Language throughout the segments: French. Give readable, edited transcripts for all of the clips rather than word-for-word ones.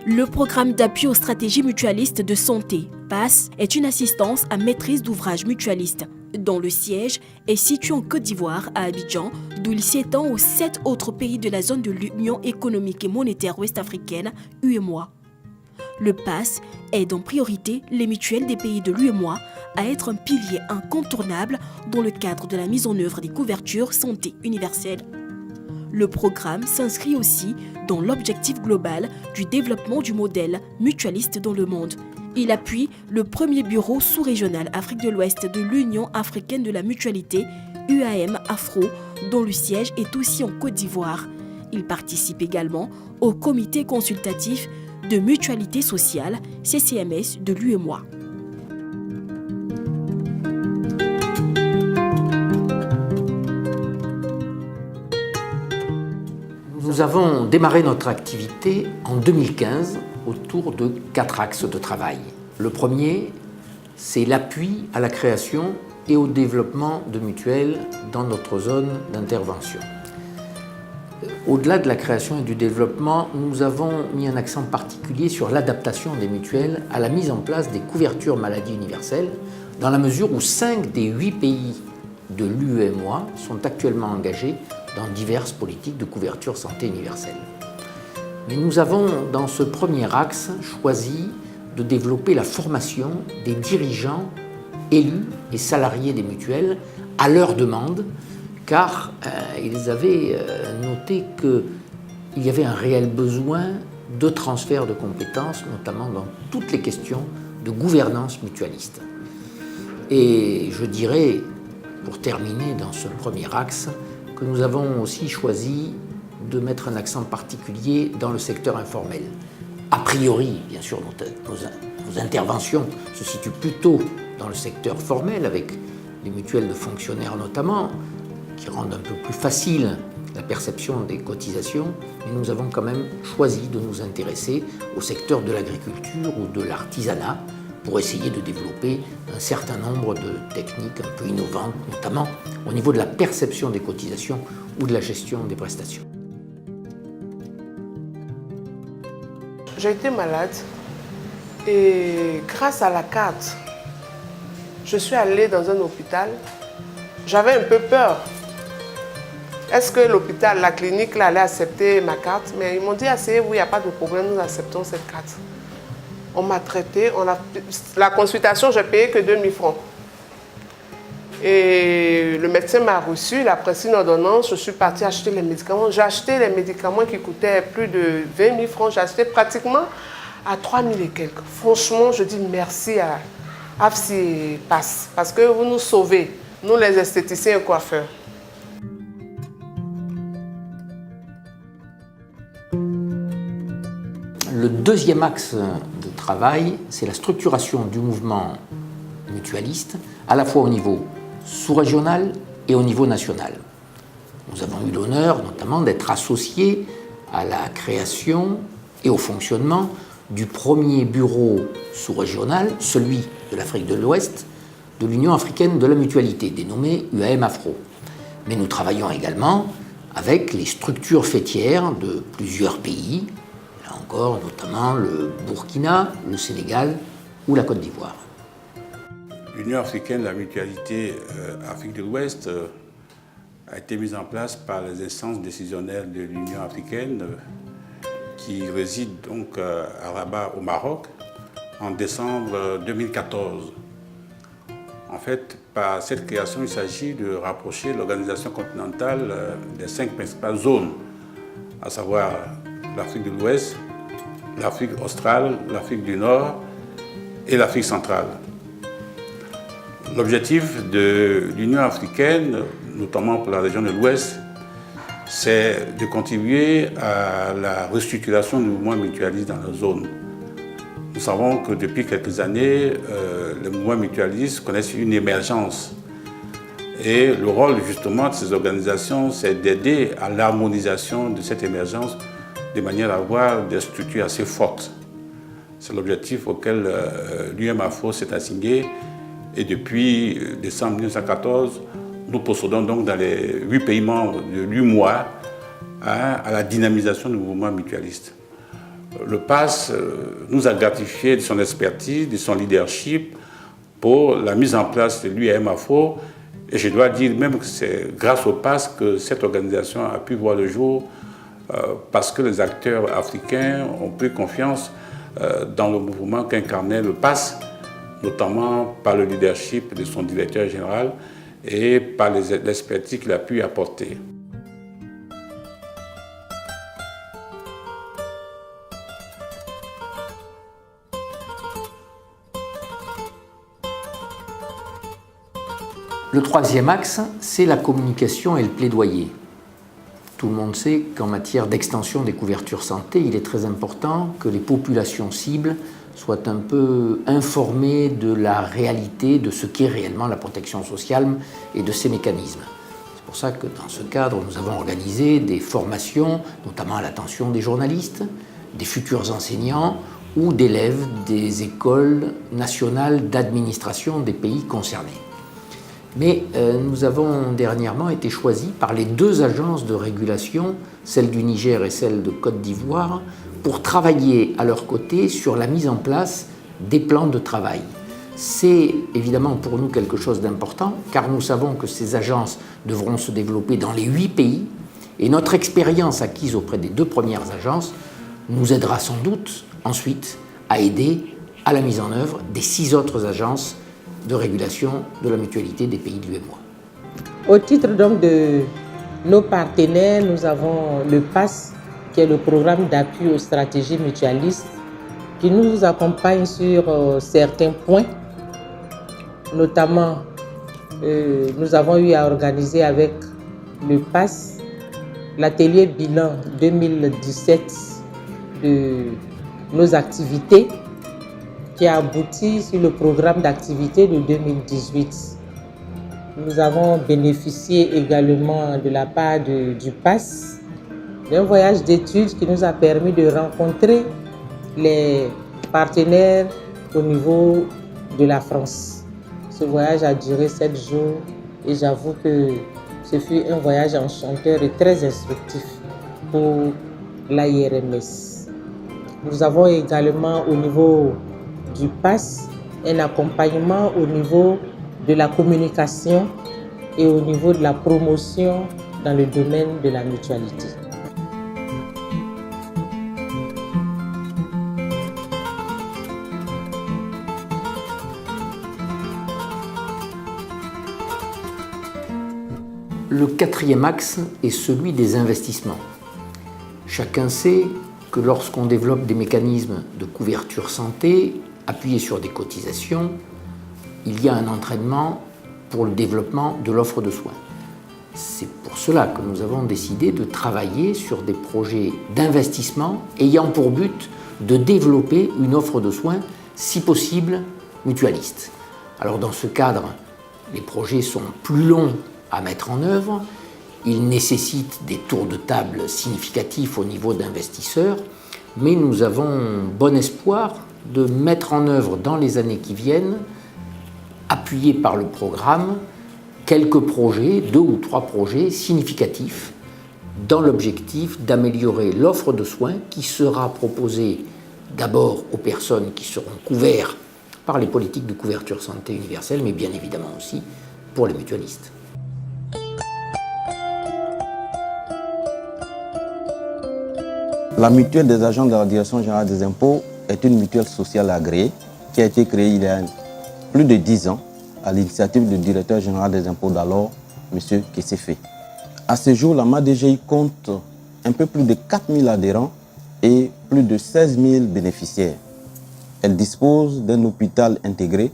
Le programme d'appui aux stratégies mutualistes de santé, PASS, est une assistance à maîtrise d'ouvrage mutualiste, dont le siège est situé en Côte d'Ivoire, à Abidjan, d'où il s'étend aux 7 autres pays de la zone de l'Union économique et monétaire ouest-africaine, UEMOA. Le PASS aide en priorité les mutuelles des pays de l'UEMOA à être un pilier incontournable dans le cadre de la mise en œuvre des couvertures santé universelle. Le programme s'inscrit aussi dans l'objectif global du développement du modèle mutualiste dans le monde. Il appuie le premier bureau sous-régional Afrique de l'Ouest de l'Union africaine de la mutualité, UAM-Afro, dont le siège est aussi en Côte d'Ivoire. Il participe également au comité consultatif de mutualité sociale, CCMS, de l'UEMOA. Nous avons démarré notre activité en 2015 autour de 4 axes de travail. Le premier, c'est l'appui à la création et au développement de mutuelles dans notre zone d'intervention. Au-delà de la création et du développement, nous avons mis un accent particulier sur l'adaptation des mutuelles à la mise en place des couvertures maladie universelles, dans la mesure où 5 des 8 pays de l'UEMOA sont actuellement engagés dans diverses politiques de couverture santé universelle. Mais nous avons, dans ce premier axe, choisi de développer la formation des dirigeants, élus et salariés des mutuelles à leur demande, car ils avaient noté qu'il y avait un réel besoin de transfert de compétences, notamment dans toutes les questions de gouvernance mutualiste. Et je dirais, pour terminer dans ce premier axe, que nous avons aussi choisi de mettre un accent particulier dans le secteur informel. A priori, bien sûr, nos interventions se situent plutôt dans le secteur formel, avec les mutuelles de fonctionnaires notamment, qui rendent un peu plus facile la perception des cotisations, mais nous avons quand même choisi de nous intéresser au secteur de l'agriculture ou de l'artisanat pour essayer de développer un certain nombre de techniques un peu innovantes, notamment au niveau de la perception des cotisations ou de la gestion des prestations. J'ai été malade et grâce à la carte, je suis allée dans un hôpital. J'avais un peu peur. Est-ce que l'hôpital, la clinique, là, allait accepter ma carte? Mais ils m'ont dit, oui, il n'y a pas de problème, nous acceptons cette carte. On m'a traité, la consultation, je n'ai payé que 2 000 francs. Et le médecin m'a reçu, il a prescrit une ordonnance, je suis partie acheter les médicaments. J'ai acheté les médicaments qui coûtaient plus de 20 000 francs, j'ai acheté pratiquement à 3 000 et quelques. Franchement, je dis merci à AFSI PASS, parce que vous nous sauvez, nous les esthéticiens et coiffeurs. Le deuxième axe de travail, c'est la structuration du mouvement mutualiste, à la fois au niveau sous-régional et au niveau national. Nous avons eu l'honneur notamment d'être associés à la création et au fonctionnement du premier bureau sous-régional, celui de l'Afrique de l'Ouest, de l'Union africaine de la mutualité, dénommé UAM-Afro. Mais nous travaillons également avec les structures faîtières de plusieurs pays, là encore notamment le Burkina, le Sénégal ou la Côte d'Ivoire. L'Union africaine de la mutualité Afrique de l'Ouest a été mise en place par les instances décisionnelles de l'Union africaine qui réside donc à Rabat au Maroc en décembre 2014. En fait, par cette création, il s'agit de rapprocher l'organisation continentale des 5 principales zones, à savoir l'Afrique de l'Ouest, l'Afrique australe, l'Afrique du Nord et l'Afrique centrale. L'objectif de l'Union africaine, notamment pour la région de l'Ouest, c'est de contribuer à la restructuration du mouvement mutualiste dans la zone. Nous savons que depuis quelques années, les mouvements mutualistes connaissent une émergence. Et le rôle justement de ces organisations, c'est d'aider à l'harmonisation de cette émergence de manière à avoir des structures assez fortes. C'est l'objectif auquel l'UAM-Afro s'est assigné. Et depuis décembre 1914, nous procédons donc dans les 8 pays membres de l'UEMOA à la dynamisation du mouvement mutualiste. le PASS nous a gratifié de son expertise, de son leadership pour la mise en place de l'UEMAFO. Et je dois dire même que c'est grâce au PASS que cette organisation a pu voir le jour, parce que les acteurs africains ont pris confiance dans le mouvement qu'incarnait le PASS, notamment par le leadership de son directeur général et par l'expertise qu'il a pu apporter. Le troisième axe, c'est la communication et le plaidoyer. Tout le monde sait qu'en matière d'extension des couvertures santé, il est très important que les populations cibles soient un peu informées de la réalité, de ce qu'est réellement la protection sociale et de ses mécanismes. C'est pour ça que dans ce cadre, nous avons organisé des formations, notamment à l'attention des journalistes, des futurs enseignants ou d'élèves des écoles nationales d'administration des pays concernés. Mais nous avons dernièrement été choisis par les deux agences de régulation, celle du Niger et celle de Côte d'Ivoire, pour travailler à leur côté sur la mise en place des plans de travail. C'est évidemment pour nous quelque chose d'important, car nous savons que ces agences devront se développer dans les 8 pays, et notre expérience acquise auprès des 2 premières agences nous aidera sans doute ensuite à aider à la mise en œuvre des 6 autres agences de régulation de la mutualité des pays de l'UEMOA. Au titre donc de nos partenaires, nous avons le PASS, qui est le programme d'appui aux stratégies mutualistes, qui nous accompagne sur certains points. Notamment, nous avons eu à organiser avec le PASS l'atelier bilan 2017 de nos activités, qui a abouti sur le programme d'activité de 2018. Nous avons bénéficié également de la part du PASS d'un voyage d'études qui nous a permis de rencontrer les partenaires au niveau de la France. Ce voyage a duré 7 jours et j'avoue que ce fut un voyage enchanteur et très instructif pour l'AIRMS. Nous avons également au niveau du PASS un accompagnement au niveau de la communication et au niveau de la promotion dans le domaine de la mutualité. Le 4e axe est celui des investissements. Chacun sait que lorsqu'on développe des mécanismes de couverture santé, appuyés sur des cotisations, il y a un entraînement pour le développement de l'offre de soins. C'est pour cela que nous avons décidé de travailler sur des projets d'investissement ayant pour but de développer une offre de soins, si possible, mutualiste. Alors dans ce cadre, les projets sont plus longs à mettre en œuvre, ils nécessitent des tours de table significatifs au niveau d'investisseurs, mais nous avons bon espoir de mettre en œuvre dans les années qui viennent, appuyés par le programme, quelques projets, 2 ou 3 projets significatifs dans l'objectif d'améliorer l'offre de soins qui sera proposée d'abord aux personnes qui seront couvertes par les politiques de couverture santé universelle, mais bien évidemment aussi pour les mutualistes. La mutuelle des agents de la Direction générale des impôts est une mutuelle sociale agréée qui a été créée il y a plus de 10 ans à l'initiative du directeur général des impôts d'alors, M. Kesséfé. À ce jour, la MADGI compte un peu plus de 4 000 adhérents et plus de 16 000 bénéficiaires. Elle dispose d'un hôpital intégré,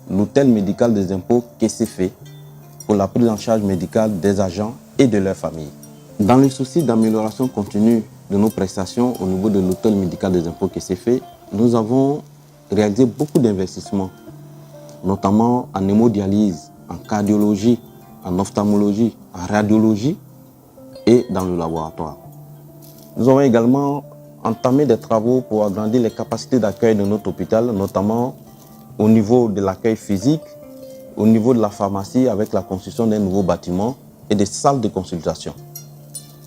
l'hôtel médical des impôts Kesséfé, pour la prise en charge médicale des agents et de leurs familles. Dans le souci d'amélioration continue de nos prestations au niveau de l'hôtel médical des impôts Kesséfé, nous avons réalisé beaucoup d'investissements, notamment en hémodialyse, en cardiologie, en ophtalmologie, en radiologie et dans le laboratoire. Nous avons également entamé des travaux pour agrandir les capacités d'accueil de notre hôpital, notamment au niveau de l'accueil physique, au niveau de la pharmacie avec la construction d'un nouveau bâtiment et des salles de consultation.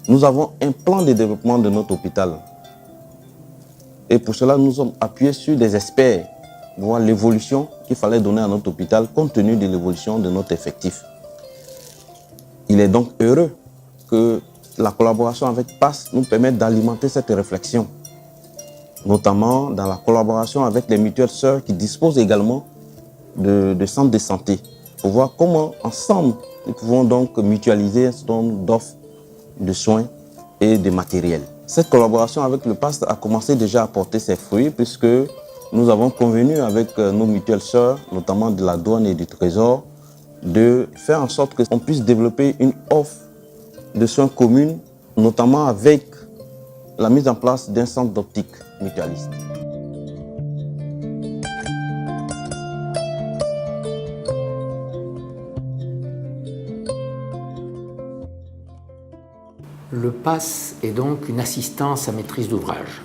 Nous avons un plan de développement de notre hôpital Et pour cela, nous sommes appuyés sur des experts pour voir l'évolution qu'il fallait donner à notre hôpital compte tenu de l'évolution de notre effectif. Il est donc heureux que la collaboration avec PASS nous permette d'alimenter cette réflexion, notamment dans la collaboration avec les mutuelles sœurs qui disposent également de centres de santé, pour voir comment ensemble nous pouvons donc mutualiser un certain nombre d'offres de soins et de matériel. Cette collaboration avec le PASS a commencé déjà à porter ses fruits puisque nous avons convenu avec nos mutuelles sœurs, notamment de la douane et du trésor, de faire en sorte qu'on puisse développer une offre de soins communes, notamment avec la mise en place d'un centre d'optique mutualiste. Le PASS est donc une assistance à maîtrise d'ouvrage.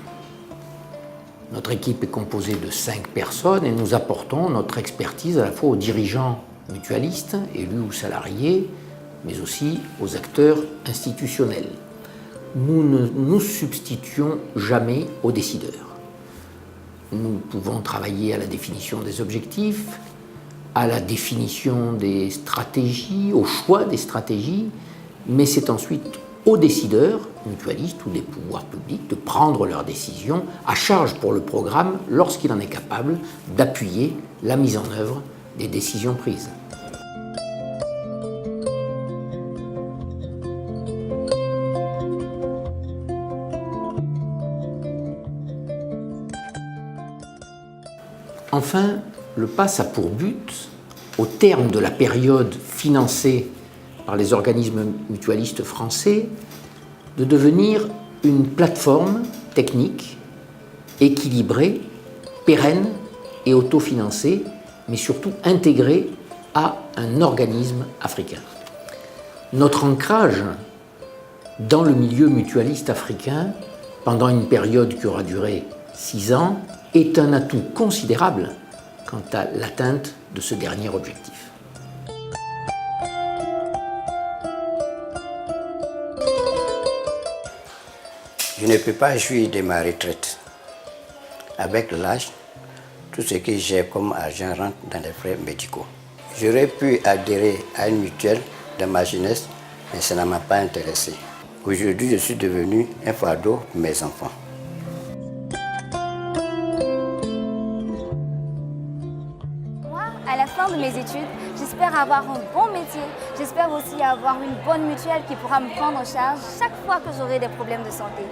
Notre équipe est composée de 5 personnes et nous apportons notre expertise à la fois aux dirigeants mutualistes, élus ou salariés, mais aussi aux acteurs institutionnels. Nous ne nous substituons jamais aux décideurs. Nous pouvons travailler à la définition des objectifs, à la définition des stratégies, au choix des stratégies, mais c'est ensuite aux décideurs, mutualistes ou des pouvoirs publics, de prendre leurs décisions à charge pour le programme lorsqu'il en est capable d'appuyer la mise en œuvre des décisions prises. Enfin, le PASS a pour but, au terme de la période financée par les organismes mutualistes français, de devenir une plateforme technique équilibrée, pérenne et autofinancée, mais surtout intégrée à un organisme africain. Notre ancrage dans le milieu mutualiste africain, pendant une période qui aura duré 6 ans, est un atout considérable quant à l'atteinte de ce dernier objectif. Je ne peux pas jouir de ma retraite. Avec l'âge, tout ce que j'ai comme argent rentre dans les frais médicaux. J'aurais pu adhérer à une mutuelle dans ma jeunesse, mais ça ne m'a pas intéressé. Aujourd'hui, je suis devenu un fardeau pour mes enfants. Moi, à la fin de mes études, j'espère avoir un bon métier. J'espère aussi avoir une bonne mutuelle qui pourra me prendre en charge chaque fois que j'aurai des problèmes de santé.